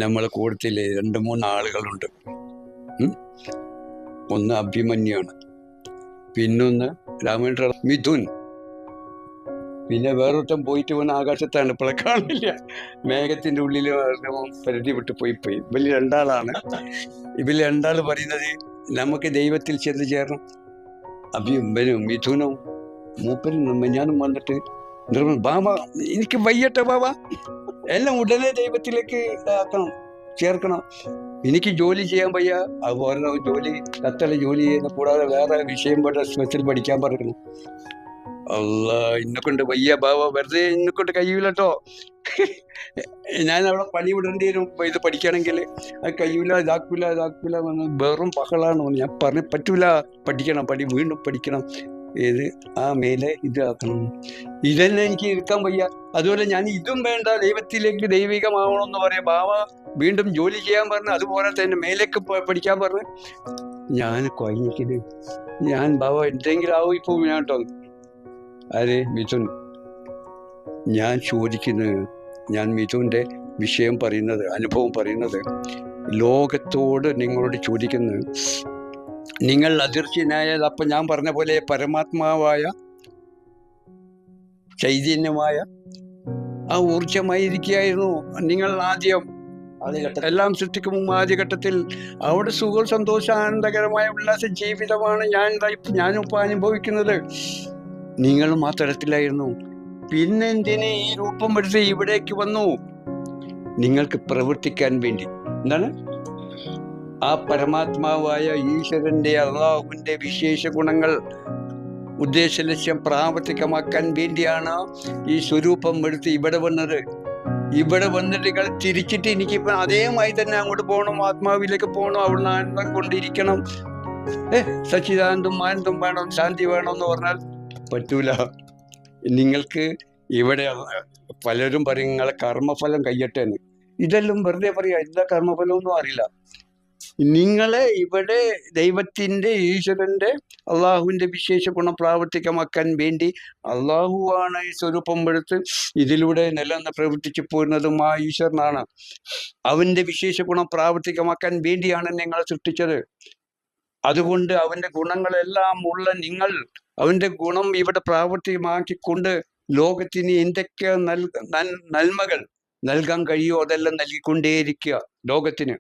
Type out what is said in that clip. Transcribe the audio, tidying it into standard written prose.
നമ്മളെ കൂട്ടത്തില് 2-3 ആളുകളുണ്ട്. ഒന്ന് അഭിമന്യാണ്, പിന്നൊന്ന് രാമേന്ദ്ര, മിഥുൻ, പിന്നെ വേറൊരുത്തൻ പോയിട്ട് വന്ന ആകാശത്താണ്, ഇപ്പോഴെ കാണില്ല, മേഘത്തിന്റെ ഉള്ളിൽ പരിധി വിട്ട് പോയി. ഇവര് രണ്ടാളാണ്. ഇവര് രണ്ടാള് പറയുന്നത് നമുക്ക് ദൈവത്തിൽ ചെന്ന് ചേരണം. മിഥുനും മൂപ്പനും ഞാനും വന്നിട്ട് ബാബ എനിക്ക് വയ്യട്ടെ ബാബ, എല്ലാം ഉടനെ ദൈവത്തിലേക്ക് ആക്കണം, ചേർക്കണം. എനിക്ക് ജോലി ചെയ്യാൻ വയ്യ, അതുപോലെ ജോലി കത്തല ജോലി ചെയ്യുന്ന കൂടാതെ വേറെ വിഷയം സ്പെഷ്യൽ പഠിക്കാൻ പറഞ്ഞു. അല്ല, ഇന്നെക്കൊണ്ട് വയ്യ ബാബ, വെറുതെ ഇന്നെക്കൊണ്ട് കഴിയൂലട്ടോ. ഞാൻ അവിടെ പണി വിടേണ്ടി വരും ഇത് പഠിക്കണമെങ്കിൽ. അത് കഴിയൂല, ഇതാക്കൂല വന്ന് വെറും പകളാണ്. ഞാൻ പറഞ്ഞു പറ്റൂല, പഠിക്കണം, വീണ്ടും പഠിക്കണം, ഏത് ആ മേലെ ഇതാക്കണം. ഇതന്നെ എനിക്ക് ഇരിക്കാൻ വയ്യ. അതുപോലെ ഞാൻ ഇതും വേണ്ട, ദൈവത്തിലേക്ക് ദൈവികമാവണമെന്ന് പറയാം. ബാബ വീണ്ടും ജോലി ചെയ്യാൻ പറഞ്ഞു, അതുപോലെ തന്നെ മേലേക്ക് പഠിക്കാൻ പറഞ്ഞു. ഞാൻ കൊയഞ്ഞിട്ട് ഞാൻ ബാബ എന്തെങ്കിലും ആവും ഇപ്പൊ ഞാൻ കേട്ടോ. ആര്? മിഥുൻ. ഞാൻ ചോദിക്കുന്നത്, ഞാൻ മിഥുന്റെ വിഷയം പറയുന്നത്, അനുഭവം പറയുന്നത്, ലോകത്തോട് നിങ്ങളോട് ചോദിക്കുന്നത്, നിങ്ങൾ അദൃശ്യനായത് അപ്പൊ ഞാൻ പറഞ്ഞ പോലെ പരമാത്മാവായ ചൈതന്യമായ ആ ഊർജമായിരിക്കുകയായിരുന്നു നിങ്ങൾ ആദ്യം എല്ലാം സൃഷ്ടിക്കും ആദ്യഘട്ടത്തിൽ. അവിടെ സുഖ സന്തോഷാനന്ദകരമായ ഉല്ലാസ ജീവിതമാണ് ഞാനിപ്പോ അനുഭവിക്കുന്നത്. നിങ്ങളും ആ തരത്തിലായിരുന്നു. പിന്നെന്തിന് ഈ രൂപം എടുത്ത് ഇവിടേക്ക് വന്നു? നിങ്ങൾക്ക് പ്രവർത്തിക്കാൻ വേണ്ടി. എന്താണ്? ആ പരമാത്മാവായ ഈശ്വരന്റെ, അള്ളാഹുവിന്റെ വിശേഷ ഗുണങ്ങൾ, ഉദ്ദേശ ലക്ഷ്യം പ്രാവർത്തികമാക്കാൻ വേണ്ടിയാണ് ഈ സ്വരൂപം എടുത്ത് ഇവിടെ വന്നത്. ഇവിടെ വന്നിട്ട് നിങ്ങൾ തിരിച്ചിട്ട് എനിക്കിപ്പോ അതേമായി തന്നെ അങ്ങോട്ട് പോകണം, ആത്മാവിലേക്ക് പോകണം, അവിടുന്ന് ആനന്ദം കൊണ്ടിരിക്കണം, സച്ചിദാനന്ദം ആനന്ദം വേണം, ശാന്തി വേണം എന്ന് പറഞ്ഞാൽ പറ്റൂല. നിങ്ങൾക്ക് ഇവിടെ പലരും പറയും നിങ്ങളെ കർമ്മഫലം കയ്യട്ടെ എന്ന്. ഇതെല്ലാം വെറുതെ പറയാ, എന്താ കർമ്മഫലം ഒന്നും അറിയില്ല. നിങ്ങളെ ഇവിടെ ദൈവത്തിന്റെ, ഈശ്വരന്റെ, അള്ളാഹുവിന്റെ വിശേഷ ഗുണം പ്രാവർത്തികമാക്കാൻ വേണ്ടി അള്ളാഹുവാണ് ഈ സ്വരൂപം എടുത്ത് ഇതിലൂടെ നിലനിന്ന് പ്രവർത്തിച്ചു പോരുന്നതും ആ ഈശ്വരനാണ്. അവന്റെ വിശേഷ ഗുണം പ്രാവർത്തികമാക്കാൻ വേണ്ടിയാണ് നിങ്ങളെ സൃഷ്ടിച്ചത്. അതുകൊണ്ട് അവന്റെ ഗുണങ്ങളെല്ലാം ഉള്ള നിങ്ങൾ അവന്റെ ഗുണം ഇവിടെ പ്രാവർത്തികമാക്കിക്കൊണ്ട് ലോകത്തിന് എന്തൊക്കെ നന്മകൾ നൽകാൻ കഴിയുമോ അതെല്ലാം നൽകിക്കൊണ്ടേയിരിക്കുക ലോകത്തിന്.